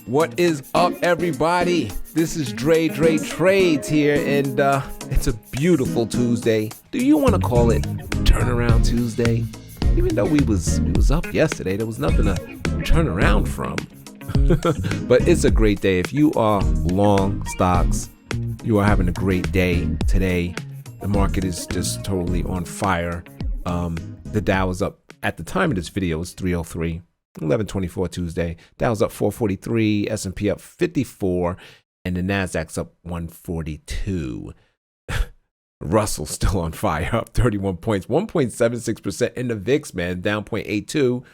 What is up, everybody? This is Dre Trades here, and it's a beautiful Tuesday. Do you want to call it Turnaround Tuesday? Even though we was up yesterday, there was nothing to turn around from. But it's a great day. If you are long stocks, you are having a great day today. The market is just totally on fire. The Dow is up at the time of this video. It's 303. 11/24 Tuesday. Dow's up 443, S&P up 54, and the Nasdaq's up 142. Russell's still on fire, up 31 points, 1.76%. In the VIX, man, down 0.82.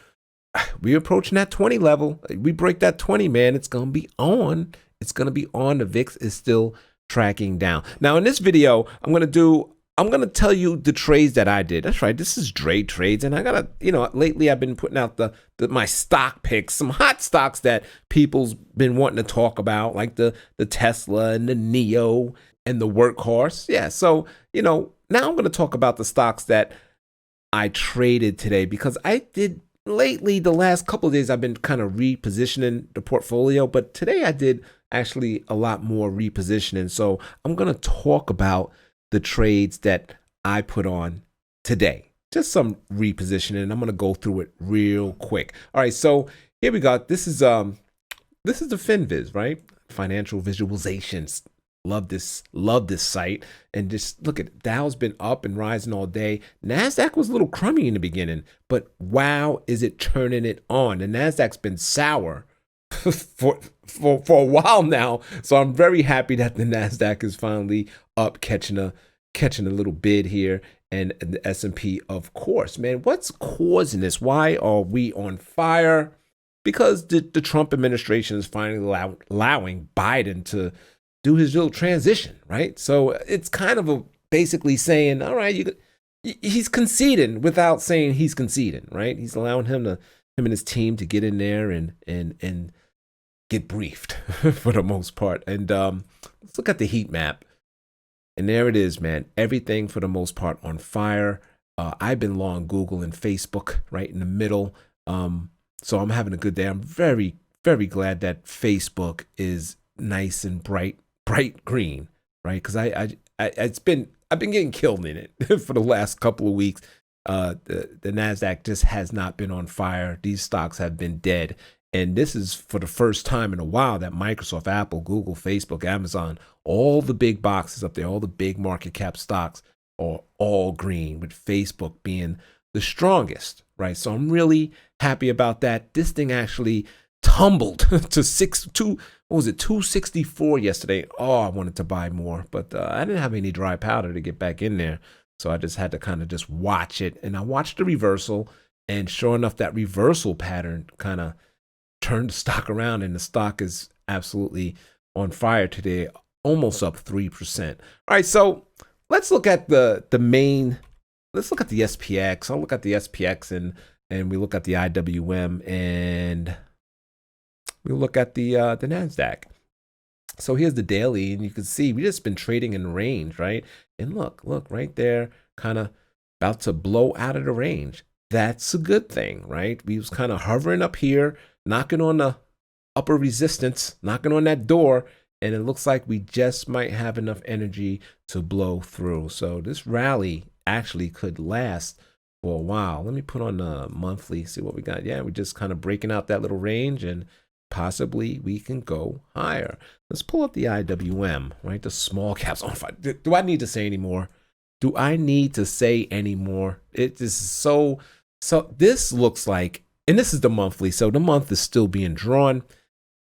We're approaching that 20 level. We break that 20, man, it's going to be on. It's going to be on. The VIX is still tracking down. Now, in this video, I'm going to tell you the trades that I did. That's right. This is Dre Trades. And I got to, lately I've been putting out my stock picks, some hot stocks that people's been wanting to talk about, like the Tesla and the NIO and the Workhorse. Yeah. So, now I'm going to talk about the stocks that I traded today, because I did lately, the last couple of days, I've been kind of repositioning the portfolio. But today I did actually a lot more repositioning. So I'm going to talk about the trades that I put on today. Just some repositioning. I'm going to go through it real quick. All right, so here we go. This is the FinViz, right? Financial visualizations. Love this site. And just look at it. Dow's been up and rising all day. Nasdaq was a little crummy in the beginning, but wow, is it turning it on? The Nasdaq's been sour for a while now. So I'm very happy that the Nasdaq is finally up, catching a little bid here, and the S&P, of course. Man, what's causing this? Why are we on fire? Because the Trump administration is finally allowing Biden to do his little transition, right? So it's kind of basically saying, all right, he's conceding without saying he's conceding, right? He's allowing him and his team to get in there and get briefed for the most part. And let's look at the heat map. And there it is, man. Everything for the most part on fire. I've been long Google and Facebook right in the middle. So I'm having a good day. I'm very, very glad that Facebook is nice and bright green, right? Because I've been getting killed in it for the last couple of weeks. The Nasdaq just has not been on fire. These stocks have been dead. And this is for the first time in a while that Microsoft, Apple, Google, Facebook, Amazon, all the big boxes up there, all the big market cap stocks are all green, with Facebook being the strongest, right? So I'm really happy about that. This thing actually tumbled to 264 yesterday. Oh, I wanted to buy more, but I didn't have any dry powder to get back in there. So I just had to kind of just watch it. And I watched the reversal, and sure enough, that reversal pattern kind of turned the stock around, and the stock is absolutely on fire today, almost up 3%. All right, so let's look at let's look at the SPX. I'll look at the SPX and we look at the IWM, and we look at the NASDAQ. So here's the daily, and you can see we just been trading in range, right? And look right there, kind of about to blow out of the range. That's a good thing, right? We was kind of hovering up here, knocking on the upper resistance, knocking on that door, and it looks like we just might have enough energy to blow through. So this rally actually could last for a while. Let me put on the monthly, see what we got. Yeah, we're just kind of breaking out that little range, and possibly we can go higher. Let's pull up the IWM, right? The small caps on fire. Do I need to say any more? Do I need to say any more? It is so this looks like, and this is the monthly, so the month is still being drawn.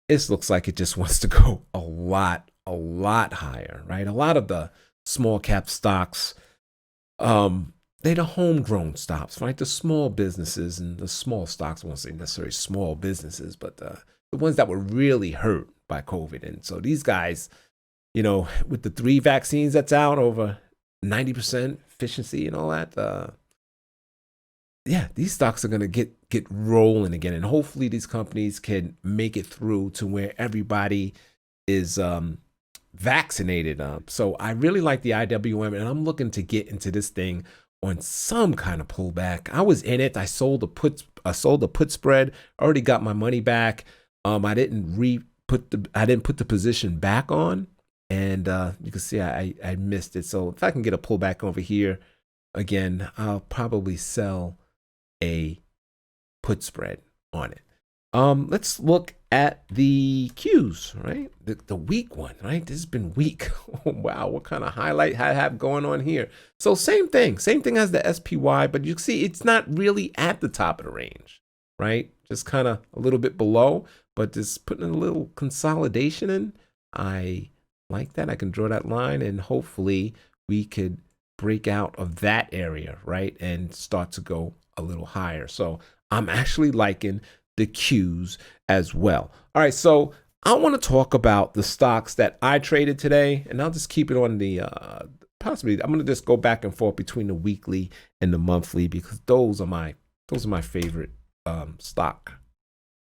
This looks like it just wants to go a lot higher, right? A lot of the small cap stocks, they're the homegrown stocks, right? The small businesses and the small stocks, I won't say necessarily small businesses, but the ones that were really hurt by COVID. And so these guys, with the 3 vaccines that's out, over 90% efficiency and all that, these stocks are going to get rolling again. And hopefully these companies can make it through to where everybody is vaccinated. So I really like the IWM, and I'm looking to get into this thing on some kind of pullback. I was in it. I sold the put spread. Already got my money back. I didn't put the position back on, and you can see I missed it. So if I can get a pullback over here again, I'll probably sell a put spread on it. Let's look at the Qs, right? The weak one, right? This has been weak. Oh, wow, what kind of highlight I have going on here? So same thing as the SPY, but you can see it's not really at the top of the range, right? Just kind of a little bit below, but just putting a little consolidation in. I like that. I can draw that line, and hopefully we could break out of that area, right? And start to go a little higher. So I'm actually liking the Qs as well. All right, so I want to talk about the stocks that I traded today, and I'll just keep it on the possibly. I'm going to just go back and forth between the weekly and the monthly because those are my favorite stock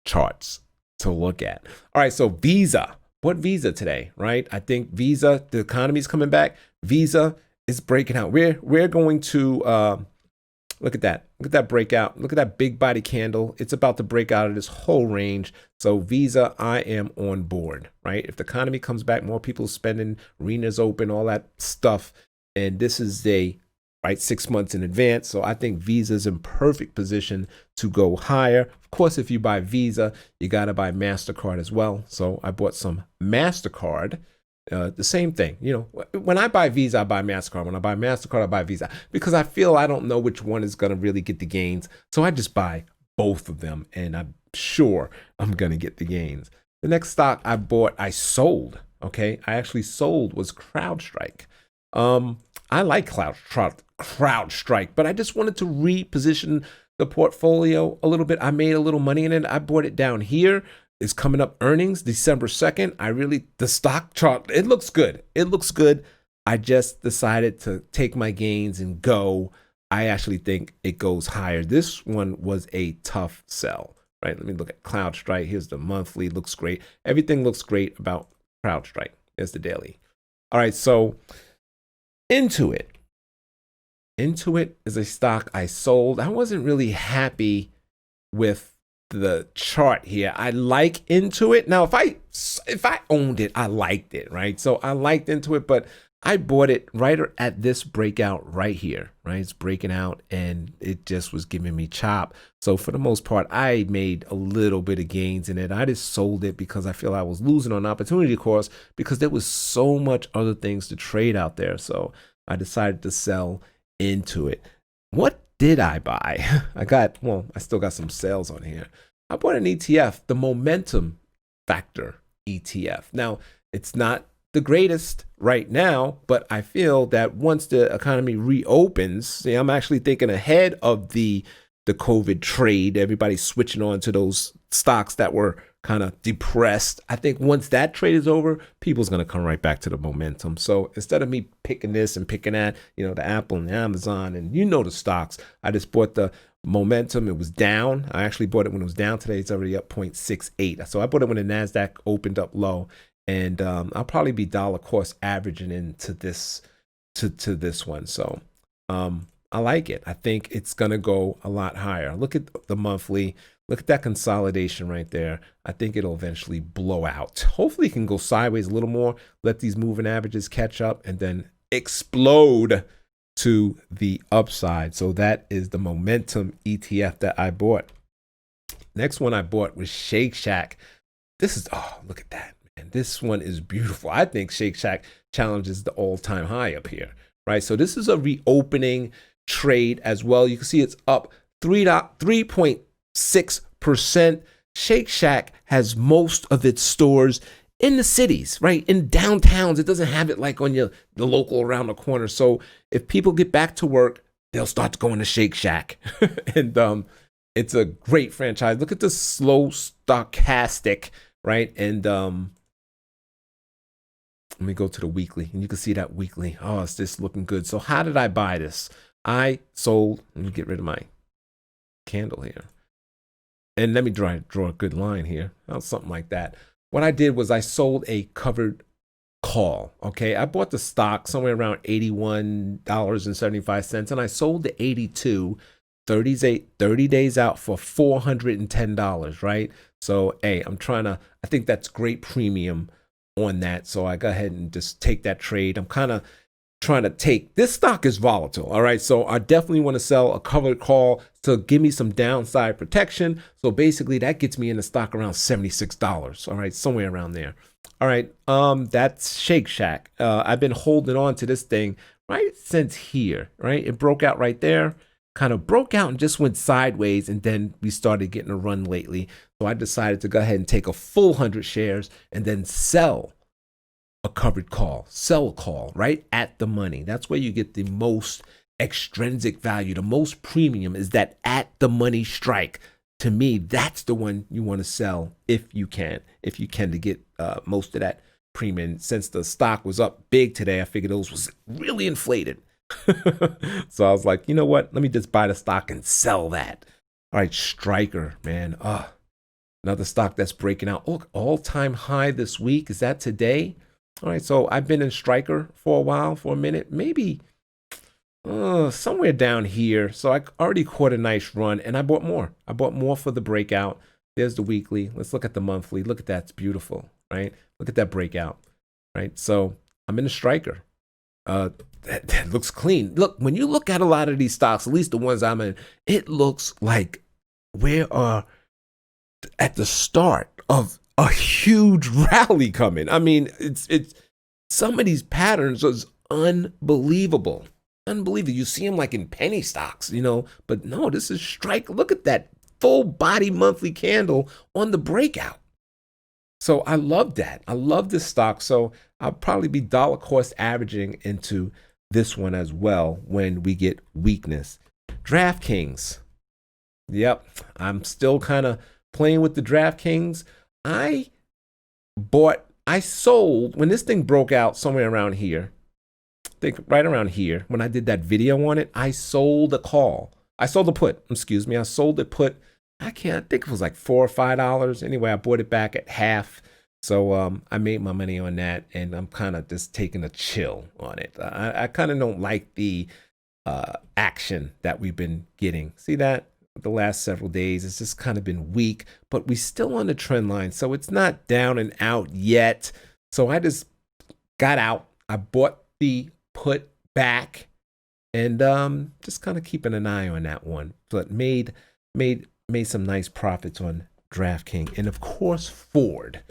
charts to look at. All right, so Visa. What Visa today, right? I think Visa, the economy's coming back. Visa is breaking out. We're going to look at that. Look at that breakout. Look at that big body candle. It's about to break out of this whole range. So Visa, I am on board, right? If the economy comes back, more people spending, arenas open, all that stuff. And this is right, 6 months in advance. So I think Visa's in perfect position to go higher. Of course, if you buy Visa, you got to buy MasterCard as well. So I bought some MasterCard. The same thing, when I buy Visa, I buy MasterCard. When I buy MasterCard, I buy Visa because I feel I don't know which one is going to really get the gains. So I just buy both of them, and I'm sure I'm going to get the gains. The next stock I sold. Okay. I actually sold was CrowdStrike. I like CrowdStrike, but I just wanted to reposition the portfolio a little bit. I made a little money in it. I bought it down here. Is coming up earnings December 2nd. The stock chart, it looks good. It looks good. I just decided to take my gains and go. I actually think it goes higher. This one was a tough sell, right? Let me look at CrowdStrike. Here's the monthly. Looks great. Everything looks great about CrowdStrike. There's the daily. All right, so Intuit. Intuit is a stock I sold. I wasn't really happy with the chart here. I like Intuit. Now, if I owned it, I liked it, right? So I liked Intuit, but I bought it right at this breakout right here, right? It's breaking out and it just was giving me chop. So for the most part, I made a little bit of gains in it. I just sold it because I feel I was losing on opportunity cost because there was so much other things to trade out there. So I decided to sell into it. What did I buy? I still got some sales on here. I bought an ETF, the Momentum Factor ETF. Now, it's not the greatest right now, but I feel that once the economy reopens, I'm actually thinking ahead of the COVID trade, everybody's switching on to those stocks that were kind of depressed. I think once that trade is over, people's going to come right back to the momentum. So instead of me picking this and picking that, the Apple and the Amazon and the stocks, I just bought the momentum. It was down. I actually bought it when it was down today. It's already up 0.68. So I bought it when the NASDAQ opened up low, and I'll probably be dollar cost averaging into this to this one. So I like it. I think it's going to go a lot higher. Look at the monthly. Look at that consolidation right there. I think it'll eventually blow out. Hopefully it can go sideways a little more, let these moving averages catch up, and then explode to the upside. So that is the Momentum ETF that I bought. Next one I bought was Shake Shack. Look at that, man. This one is beautiful. I think Shake Shack challenges the all-time high up here, right? So this is a reopening trade as well. You can see it's up 3.6%. Shake Shack has most of its stores in the cities, right? In downtowns. It doesn't have it like on the local around the corner. So if people get back to work, they'll start going to Shake Shack. And it's a great franchise. Look at the slow stochastic, right? And let me go to the weekly, and you can see that weekly. Oh, it's just looking good. So how did I buy this? I sold. Let me get rid of my candle here. And let me draw a good line here. Something like that. What I did was I sold a covered call. Okay. I bought the stock somewhere around $81.75, and I sold the 82 30 days out for $410, right? So, hey, I think that's great premium on that. So I go ahead and just take that trade. I'm kind of trying to take this stock is volatile. All right. So I definitely want to sell a covered call to give me some downside protection. So basically that gets me in the stock around $76. All right. Somewhere around there. All right. That's Shake Shack. I've been holding on to this thing right since here, right? It broke out right there, kind of broke out and just went sideways. And then we started getting a run lately. So I decided to go ahead and take a full 100 shares and then sell a covered call, sell a call right at the money. That's where you get the most extrinsic value. The most premium is that at the money strike. To me, that's the one you want to sell if you can to get most of that premium. Since the stock was up big today, I figured those was really inflated. So I was like, you know what? Let me just buy the stock and sell that. All right, Stryker, man. Another stock that's breaking out. Look, all-time high this week. Is that today? All right, so I've been in Stryker for a while, for a minute, maybe somewhere down here. So I already caught a nice run, and I bought more. I bought more for the breakout. There's the weekly. Let's look at the monthly. Look at that. It's beautiful, right? Look at that breakout, right? So I'm in the Stryker. That looks clean. Look, when you look at a lot of these stocks, at least the ones I'm in, it looks like we are at the start of a huge rally coming. I mean, it's some of these patterns is unbelievable. Unbelievable. You see them like in penny stocks, but no, this is Stryker. Look at that full body monthly candle on the breakout. So I love that. I love this stock. So I'll probably be dollar cost averaging into this one as well when we get weakness. DraftKings. Yep. I'm still kind of playing with the DraftKings. I sold when this thing broke out somewhere around here. I think right around here when I did that video on it, I sold a call. I sold a put. Excuse me. I sold the put. I think it was like $4 or $5. Anyway, I bought it back at half. So I made my money on that, and I'm kind of just taking a chill on it. I kind of don't like the action that we've been getting. See that? The last several days, it's just kind of been weak, but we're still on the trend line. So it's not down and out yet. So I just got out. I bought the put back and just kind of keeping an eye on that one. But made some nice profits on DraftKings. And of course, Ford.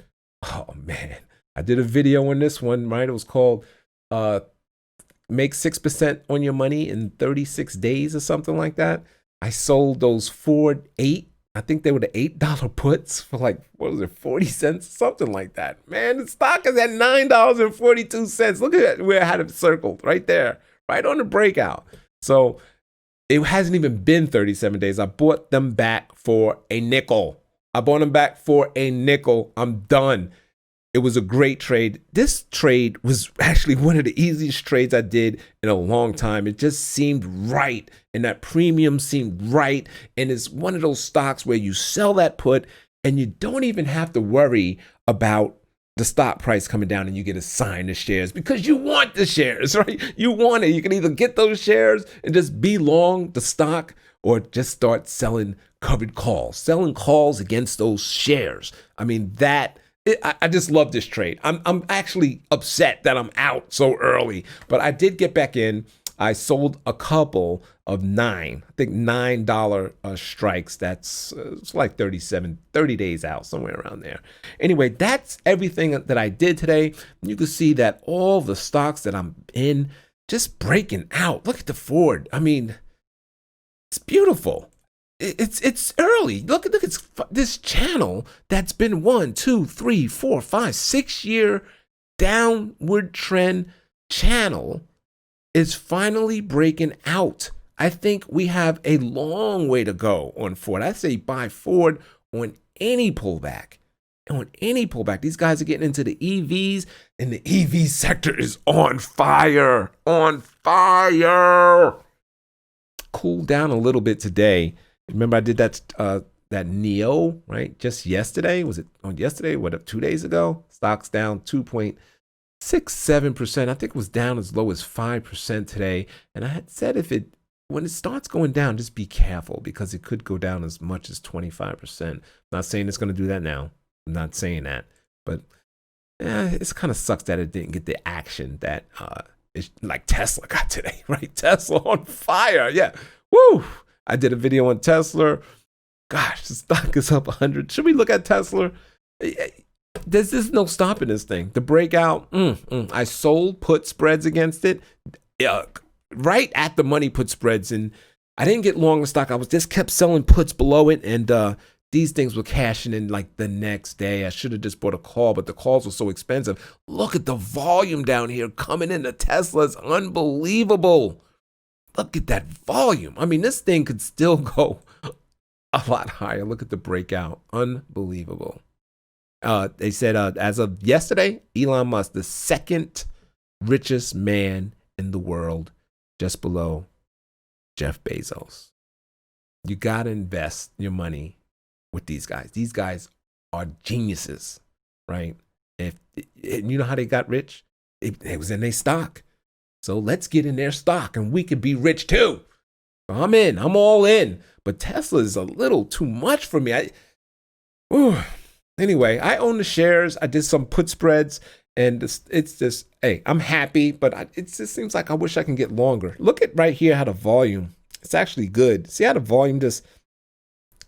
Oh man, I did a video on this one, right? It was called Make 6% on your money in 36 days or something like that. I sold those Ford I think they were the $8 puts for like, 40 cents, something like that. Man, the stock is at $9.42. Look at where I had it circled right there, right on the breakout. So it hasn't even been 37 days. I bought them back for a nickel. I'm done. It was a great trade. This trade was actually one of the easiest trades I did in a long time. It just seemed right, and that premium seemed right. And it's one of those stocks where you sell that put and you don't even have to worry about the stock price coming down and you get assigned the shares because you want the shares, right? You want it. You can either get those shares and just be long the stock or just start selling covered calls, selling calls against those shares. I mean, I just love this trade. I'm actually upset that I'm out so early, but I did get back in. I sold a couple of $9 strikes. That's it's like 30 days out, somewhere around there. Anyway, that's everything that I did today. You can see that all the stocks that I'm in just breaking out. Look at the Ford. I mean, it's beautiful. It's early. Look at this channel that's been 1, 2, 3, 4, 5, 6 year downward trend channel is finally breaking out. I think we have a long way to go on Ford. I say buy Ford on any pullback. These guys are getting into the EVs, and the EV sector is on fire. Cooled down a little bit today. Remember, I did that Neo, right? Just yesterday. Was it on yesterday? 2 days ago? Stock's down 2.67%. I think it was down as low as 5% today. And I had said if it when it starts going down, just be careful because it could go down as much as 25%. Not saying it's going to do that now. I'm not saying that, but it kind of sucks that it didn't get the action that it's like Tesla got today, right? Tesla on fire. Yeah. Woo. I did a video on Tesla. Gosh, the stock is up 100. Should we look at Tesla? There's no stopping this thing. The breakout, I sold put spreads against it. Right at the money put spreads, and I didn't get long the stock. I was just kept selling puts below it, and these things were cashing in like the next day. I should have just bought a call, but the calls were so expensive. Look at the volume down here coming into Tesla. It's unbelievable. Look at that volume. I mean, this thing could still go a lot higher. Look at the breakout. Unbelievable. They said as of yesterday, Elon Musk, the second richest man in the world, just below Jeff Bezos. You got to invest your money with these guys. These guys are geniuses, right? And you know how they got rich? It was in their stock. So let's get in their stock and we could be rich too. I'm in. I'm all in. But Tesla is a little too much for me. Anyway, I own the shares. I did some put spreads. And it's just, hey, I'm happy, but it just seems like I wish I can get longer. Look at right here how the volume, it's actually good. See how the volume just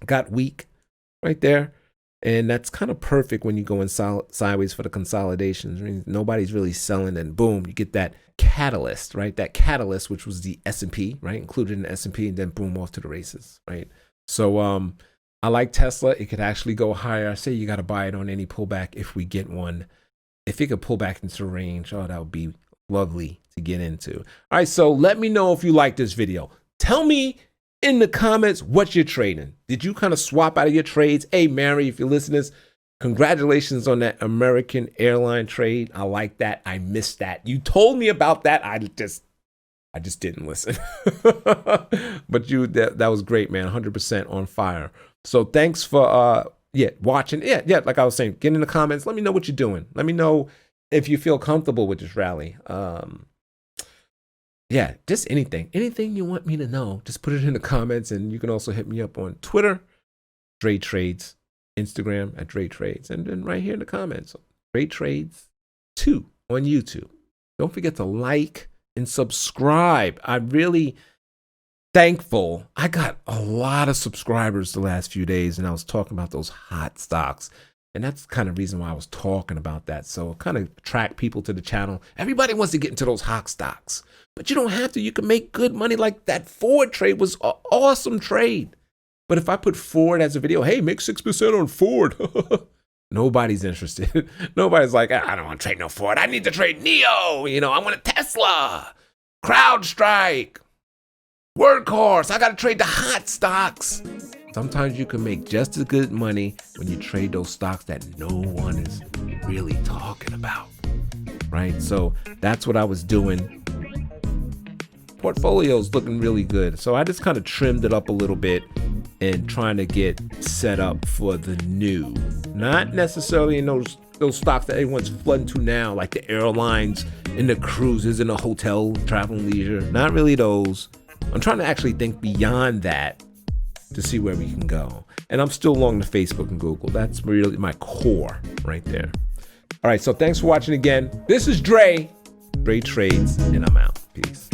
got weak right there? And that's kind of perfect when you go in sideways for the consolidations. I mean, nobody's really selling, and boom, you get that catalyst, right? That catalyst, which was the S&P, right? Included in the S&P, and then boom, off to the races, right? So I like Tesla. It could actually go higher. I say you got to buy it on any pullback if we get one. If it could pull back into range, that would be lovely to get into. All right, so let me know if you like this video. Tell me in the comments what you're trading. Did you kind of swap out of your trades? Hey, Mary, if you listen to this, congratulations on that American airline trade. I like that. I missed that. You told me about that. I just didn't listen. But that was great, man. 100% on fire. So thanks for watching. Yeah, like I was saying, get in the comments. Let me know what you're doing. Let me know if you feel comfortable with this rally. Just anything you want me to know, just put it in the comments. And you can also hit me up on Twitter, Dre Trades, Instagram at Dre Trades, and then right here in the comments, Dre Trades 2 on YouTube. Don't forget to like and subscribe. I'm really thankful. I got a lot of subscribers the last few days, and I was talking about those hot stocks. And that's the kind of reason why I was talking about that. So kind of attract people to the channel. Everybody wants to get into those hot stocks, but you don't have to. You can make good money. Like that Ford trade was an awesome trade. But if I put Ford as a video, hey, make 6% on Ford. Nobody's interested. Nobody's like, I don't want to trade no Ford. I need to trade NIO. I want a Tesla, CrowdStrike, Workhorse. I got to trade the hot stocks. Sometimes you can make just as good money when you trade those stocks that no one is really talking about, right? So that's what I was doing. Portfolio's looking really good. So I just kind of trimmed it up a little bit and trying to get set up for the new. Not necessarily in those stocks that everyone's flooding to now, like the airlines and the cruises and the hotel, travel and leisure. Not really those. I'm trying to actually think beyond that to see where we can go. And I'm still long to Facebook and Google. That's really my core right there. All right, so thanks for watching again. This is Dre Trades, and I'm out. Peace.